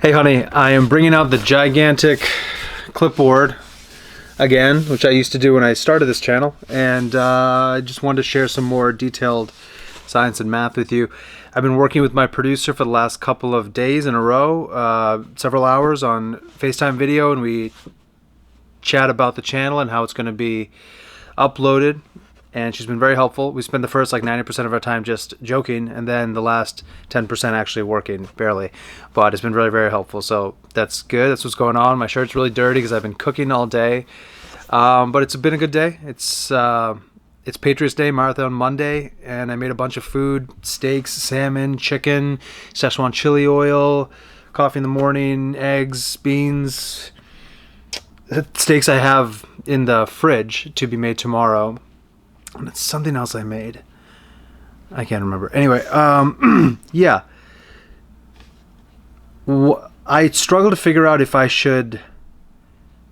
Hey honey, I am bringing out the gigantic clipboard again, which I used to do when I started this channel, and I just wanted to share some more detailed science and math with you. I've been working with my producer for the last couple of days in a row, several hours on FaceTime video, and we chat about the channel and how it's going to be uploaded. And she's been very helpful. We spent the first 90% of our time just joking, and then the last 10% actually working, barely. But it's been really, very helpful. So that's good. That's what's going on. My shirt's really dirty because I've been cooking all day. But it's been a good day. It's Patriots Day, Marathon Monday, and I made a bunch of food: steaks, salmon, chicken, Szechuan chili oil, coffee in the morning, eggs, beans. The steaks I have in the fridge to be made tomorrow. And it's something else I made. I can't remember. Anyway, yeah. I struggle to figure out if I should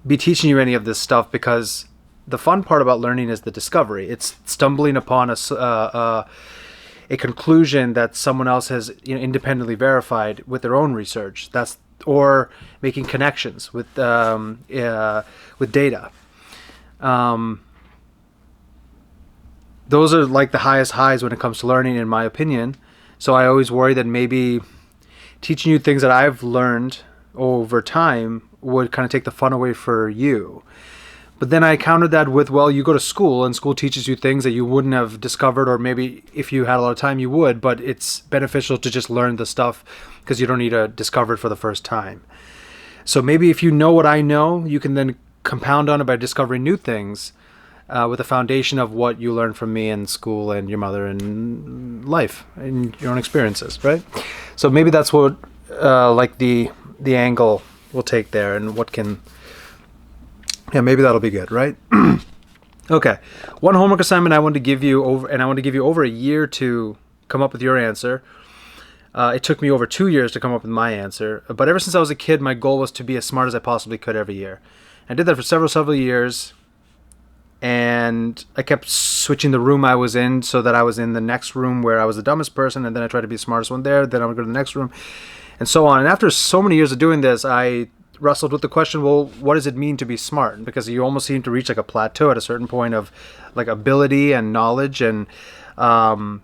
be teaching you any of this stuff, because the fun part about learning is the discovery. It's stumbling upon a conclusion that someone else has independently verified with their own research. Or making connections with data. Those are the highest highs when it comes to learning, in my opinion. So I always worry that maybe teaching you things that I've learned over time would kind of take the fun away for you. But then I countered that with, well, you go to school and school teaches you things that you wouldn't have discovered, or maybe if you had a lot of time you would, but it's beneficial to just learn the stuff because you don't need to discover it for the first time. So maybe if you know what I know, you can then compound on it by discovering new things. With the foundation of what you learned from me in school and your mother and life and your own experiences, right? So maybe that's what the angle we'll take there, and maybe that'll be good, right? Okay, one homework assignment I want to give you over a year to come up with your answer. It took me over 2 years to come up with my answer, but ever since I was a kid, my goal was to be as smart as I possibly could every year. I did that for several years. And I kept switching the room I was in, so that I was in the next room where I was the dumbest person, and then I tried to be the smartest one there, then I would go to the next room, and so on. And after so many years of doing this, I wrestled with the question, well, what does it mean to be smart? Because you almost seem to reach a plateau at a certain point of ability and knowledge and an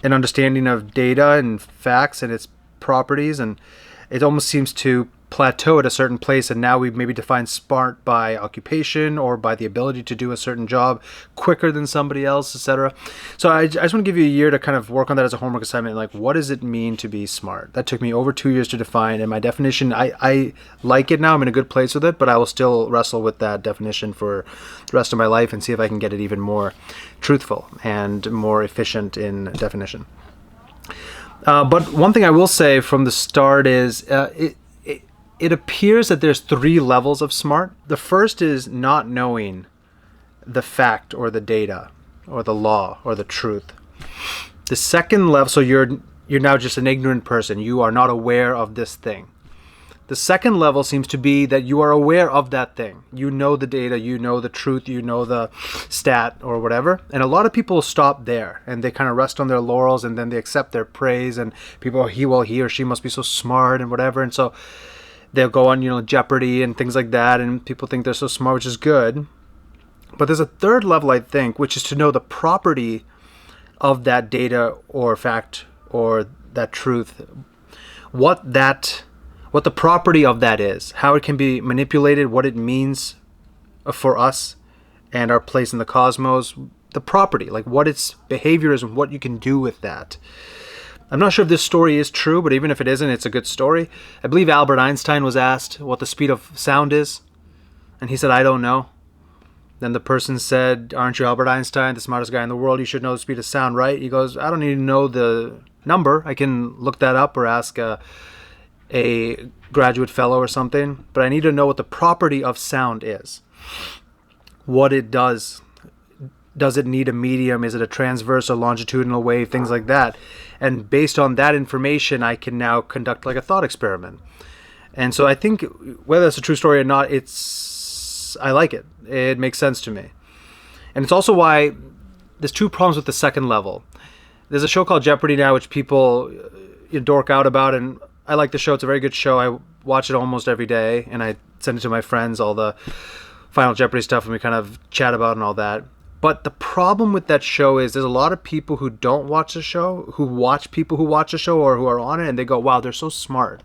understanding of data and facts and its properties, and it almost seems to plateau at a certain place, and now we maybe define smart by occupation or by the ability to do a certain job quicker than somebody else, etc. So I just want to give you a year to kind of work on that as a homework assignment. What does it mean to be smart? That took me over 2 years to define, and my definition, I like it now. I'm in a good place with it, but I will still wrestle with that definition for the rest of my life and see if I can get it even more truthful and more efficient in definition. But one thing I will say from the start is it appears that there's 3 levels of smart. The first is not knowing the fact or the data or the law or the truth. The second level, so you're now just an ignorant person. You are not aware of this thing. The second level seems to be that you are aware of that thing. You know the data, you know the truth, you know the stat or whatever. And a lot of people stop there, and they kind of rest on their laurels, and then they accept their praise, and people, he or she must be so smart and whatever. And so they'll go on, Jeopardy and things like that, and people think they're so smart, which is good. But there's a third level, I think, which is to know the property of that data or fact or that truth. What the property of that is, how it can be manipulated, what it means for us and our place in the cosmos, the property, what its behavior is and what you can do with that. I'm not sure if this story is true, but even if it isn't, it's a good story. I believe Albert Einstein was asked what the speed of sound is, and he said, I don't know. Then the person said, aren't you Albert Einstein, the smartest guy in the world? You should know the speed of sound, right? He goes, I don't need to know the number. I can look that up or ask a graduate fellow or something, but I need to know what the property of sound is. What it does. Does it need a medium? Is it a transverse or longitudinal wave? Things like that. And based on that information, I can now conduct a thought experiment. And so I think, whether it's a true story or not, I like it. It makes sense to me. And it's also why there's 2 problems with the second level. There's a show called Jeopardy now, which people dork out about, and I like the show. It's a very good show. I watch it almost every day, and I send it to my friends, all the Final Jeopardy stuff, and we kind of chat about it and all that. But the problem with that show is there's a lot of people who don't watch the show, who watch people who watch the show or who are on it, and they go, wow, they're so smart.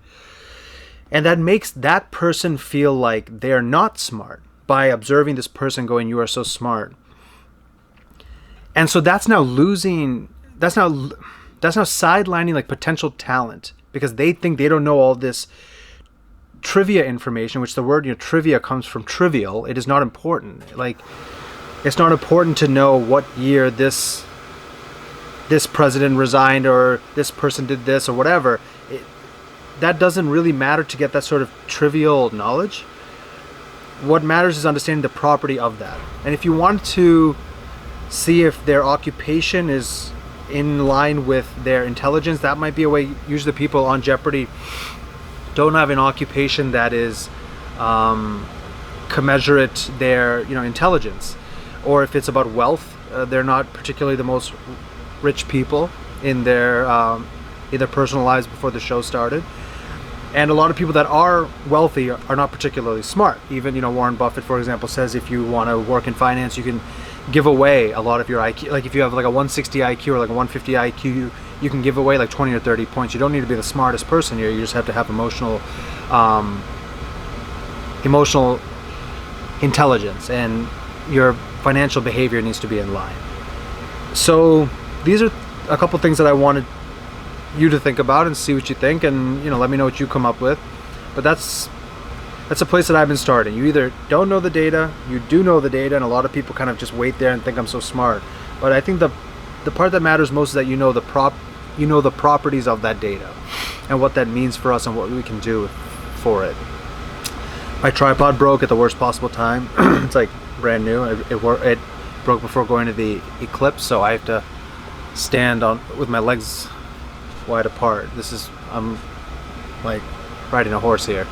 And that makes that person feel like they're not smart by observing this person going, you are so smart. And so that's now sidelining like potential talent, because they think they don't know all this trivia information, which the word, trivia comes from trivial. It is not important. Like, it's not important to know what year this president resigned or this person did this or whatever. That doesn't really matter to get that sort of trivial knowledge. What matters is understanding the property of that. And if you want to see if their occupation is in line with their intelligence, that might be a way. Usually the people on Jeopardy don't have an occupation that is commensurate their intelligence. Or if it's about wealth, they're not particularly the most rich people in their either personal lives before the show started. And a lot of people that are wealthy are not particularly smart. Even Warren Buffett, for example, says if you want to work in finance, you can give away a lot of your IQ. Like if you have like a 160 IQ or like a 150 IQ, you can give away like 20 or 30 points. You don't need to be the smartest person here. You just have to have emotional intelligence, and your financial behavior needs to be in line. So these are a couple things that I wanted you to think about and see what you think, and let me know what you come up with. But that's a place that I've been starting. You either don't know the data, you do know the data, and a lot of people kind of just wait there and think I'm so smart. But I think the part that matters most is that you know the properties of that data and what that means for us and what we can do for it. My tripod broke at the worst possible time. It's like brand new. It broke before going to the eclipse, so I have to stand on with my legs wide apart. I'm like riding a horse here.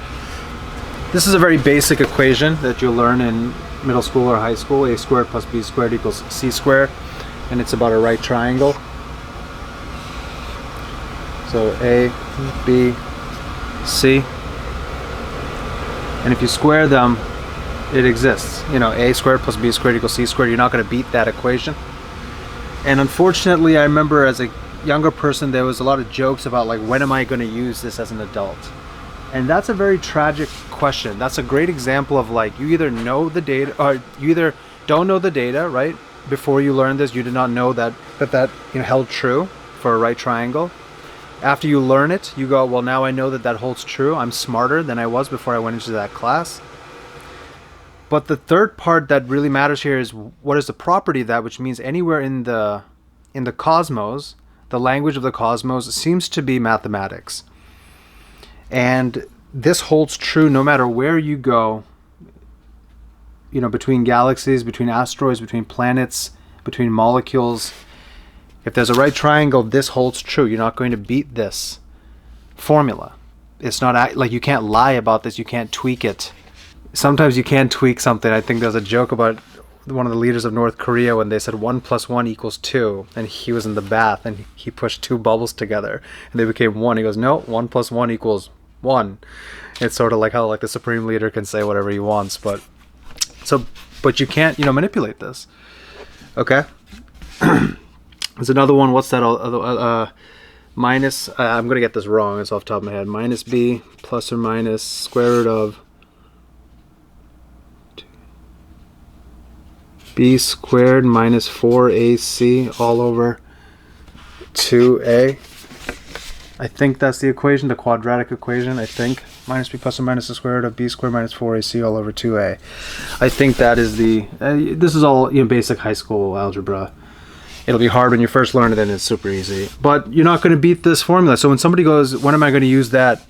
This is a very basic equation that you'll learn in middle school or high school. A squared plus b squared equals c squared, and it's about a right triangle. So a, b, c, and if you square them, it exists. A squared plus b squared equals c squared. You're not going to beat that equation. And unfortunately, I remember as a younger person, there was a lot of jokes about like, when am I going to use this as an adult? And that's a very tragic question. That's a great example of like, you either know the data or you either don't know the data, right? Before you learned this, you did not know that held true for a right triangle. After you learn it, you go, well, now I know that holds true. I'm smarter than I was before I went into that class. But the third part that really matters here is what is the property of that, which means anywhere in the cosmos, the language of the cosmos seems to be mathematics. And this holds true no matter where you go, between galaxies, between asteroids, between planets, between molecules. If there's a right triangle, this holds true. You're not going to beat this formula. It's not like you can't lie about this. You can't tweak it. Sometimes you can tweak something. I think there's a joke about one of the leaders of North Korea when they said 1 + 1 = 2, and he was in the bath and he pushed two bubbles together and they became one. He goes, no, 1 + 1 = 1. It's sort of like how like the supreme leader can say whatever he wants, but you can't manipulate this. Okay. There's another one. What's that? Minus. I'm gonna get this wrong. It's off the top of my head. Minus b plus or minus square root of b squared minus 4ac all over 2a. I think that's the equation, the quadratic equation. I think minus b plus or minus the square root of b squared minus 4ac all over 2a. I think that is the. This is all basic high school algebra. It'll be hard when you first learn it, and it's super easy. But you're not going to beat this formula. So when somebody goes, when am I going to use that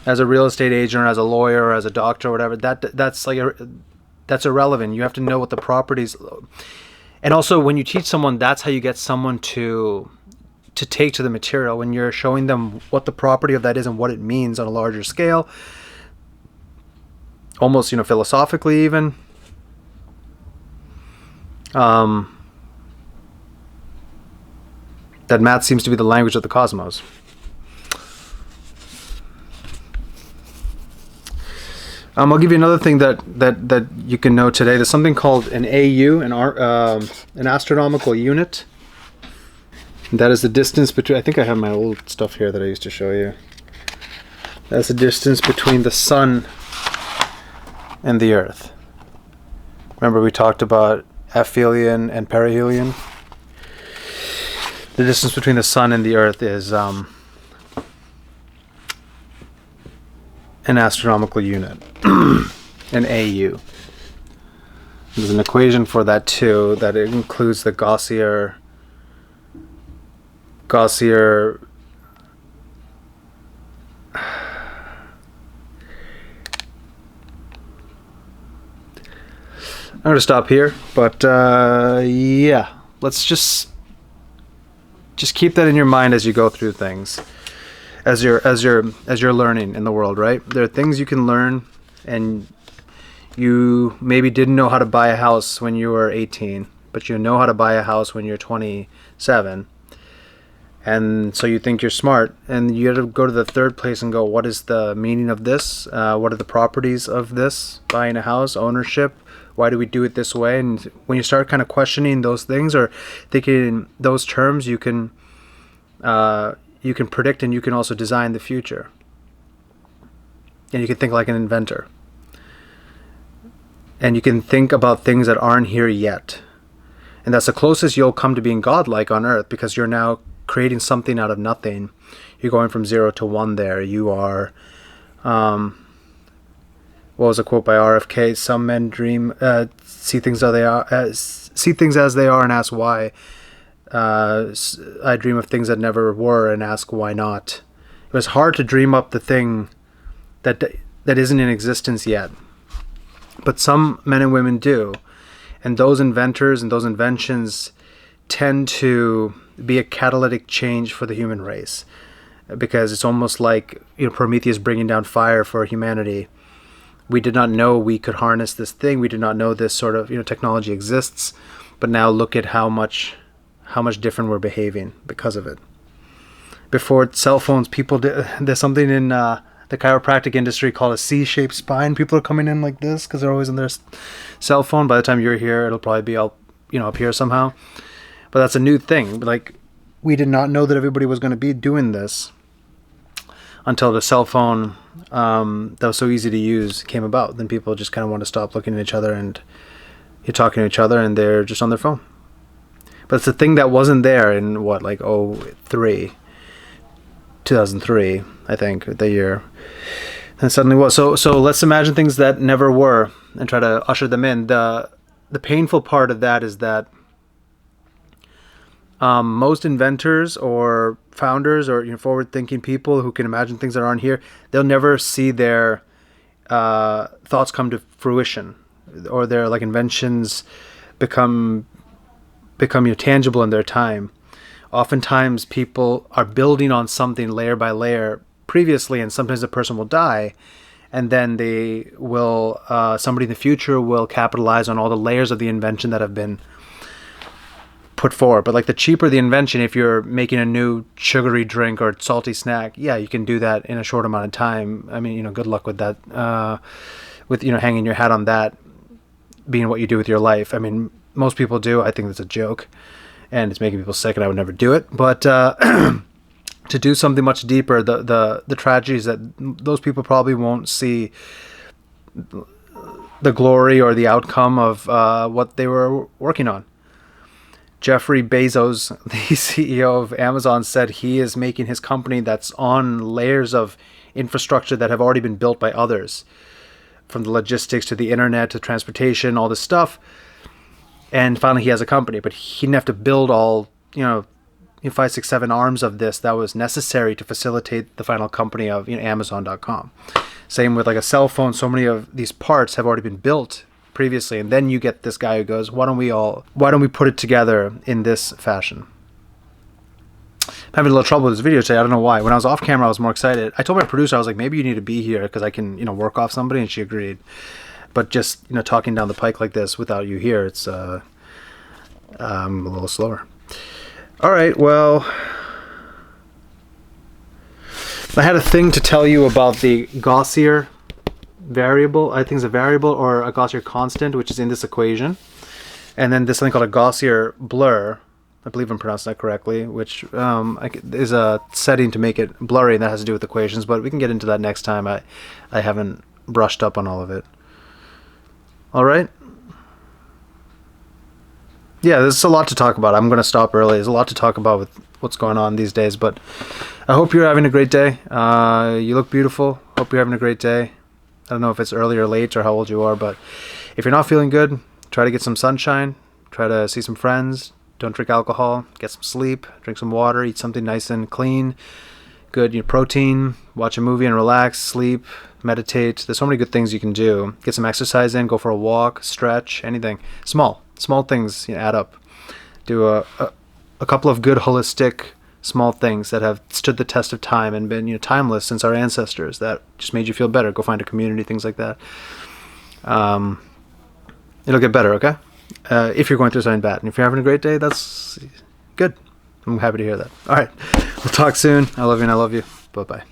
as a real estate agent or as a lawyer or as a doctor or whatever, that's irrelevant. You have to know what the properties. And also when you teach someone, that's how you get someone to take to the material. When you're showing them what the property of that is and what it means on a larger scale, almost philosophically even. That math seems to be the language of the cosmos. I'll give you another thing that you can know today. There's something called an AU, an astronomical unit. That is the distance between. I think I have my old stuff here that I used to show you. That's the distance between the sun and the Earth. Remember we talked about aphelion and perihelion? The distance between the sun and the Earth is an astronomical unit, an AU. There's an equation for that too, that it includes the Gaussian I'm going to stop here, but yeah, let's just keep that in your mind as you go through things, as you're learning in the world, right? There are things you can learn, and you maybe didn't know how to buy a house when you were 18, but you know how to buy a house when you're 27, and so you think you're smart, and you have to go to the third place and go, what is the meaning of this? What are the properties of this? Buying a house, ownership. Why do we do it this way? And when you start kind of questioning those things or thinking in those terms, you can predict, and you can also design the future. And you can think like an inventor. And you can think about things that aren't here yet. And that's the closest you'll come to being godlike on earth, because you're now creating something out of nothing. You're going from 0 to 1 there. You are... what was a quote by RFK? Some men dream, see things as they are, and ask why. I dream of things that never were and ask why not. It was hard to dream up the thing that isn't in existence yet, but some men and women do, and those inventors and those inventions tend to be a catalytic change for the human race, because it's almost like, Prometheus bringing down fire for humanity. We did not know we could harness this thing. We did not know this sort of technology exists, but now look at how much different we're behaving because of it. Before cell phones, there's something in the chiropractic industry called a C-shaped spine. People are coming in like this because they're always on their cell phone. By the time you're here, it'll probably be all up here somehow. But that's a new thing. Like, we did not know that everybody was going to be doing this until the cell phone that was so easy to use came about. Then people just kind of want to stop looking at each other, and you're talking to each other and they're just on their phone. But it's a thing that wasn't there in 2003, I think, the year. And suddenly was. So let's imagine things that never were and try to usher them in. The painful part of that is that most inventors or founders or forward-thinking people who can imagine things that aren't here, they'll never see their thoughts come to fruition, or their inventions become tangible in their time. Oftentimes, people are building on something layer by layer previously, and sometimes the person will die, and then they will somebody in the future will capitalize on all the layers of the invention that have been put forward. But the cheaper the invention, if you're making a new sugary drink or salty snack, yeah, you can do that in a short amount of time. I mean, good luck with that, with hanging your hat on that being what you do with your life. I mean, most people do. I think that's a joke, and it's making people sick, and I would never do it. But to do something much deeper, the tragedies that those people probably won't see the glory or the outcome of what they were working on. Jeffrey Bezos, the CEO of Amazon, said he is making his company that's on layers of infrastructure that have already been built by others, from the logistics to the internet to transportation, all this stuff. And finally he has a company, but he didn't have to build all, 5, 6, 7 arms of this that was necessary to facilitate the final company of Amazon.com. Same with a cell phone. So many of these parts have already been built previously, and then you get this guy who goes, why don't we put it together in this fashion? I'm having a little trouble with this video today. I don't know why. When I was off camera, I was more excited. I told my producer, I was like, maybe you need to be here because I can work off somebody, and she agreed. But just talking down the pike like this without you here, it's a little slower. All right, well, I had a thing to tell you about the Gaussian variable, I think is a variable or a Gaussian constant, which is in this equation. And then there's something called a Gaussian blur, I believe I'm pronouncing that correctly, which is a setting to make it blurry, and that has to do with equations, but we can get into that next time. I haven't brushed up on all of it. All right? Yeah, there's a lot to talk about. I'm going to stop early. There's a lot to talk about with what's going on these days, but I hope you're having a great day. You look beautiful. Hope you're having a great day. I don't know if it's early or late or how old you are, but if you're not feeling good, try to get some sunshine. Try to see some friends. Don't drink alcohol. Get some sleep. Drink some water. Eat something nice and clean. Good protein. Watch a movie and relax. Sleep. Meditate. There's so many good things you can do. Get some exercise in. Go for a walk. Stretch. Anything. Small things add up. Do a couple of good holistic small things that have stood the test of time and been timeless since our ancestors. That just made you feel better. Go find a community. Things like that. It'll get better. Okay. If you're going through something bad, and if you're having a great day, that's good. I'm happy to hear that. All right, we'll talk soon. I love you and I love you. Bye-bye.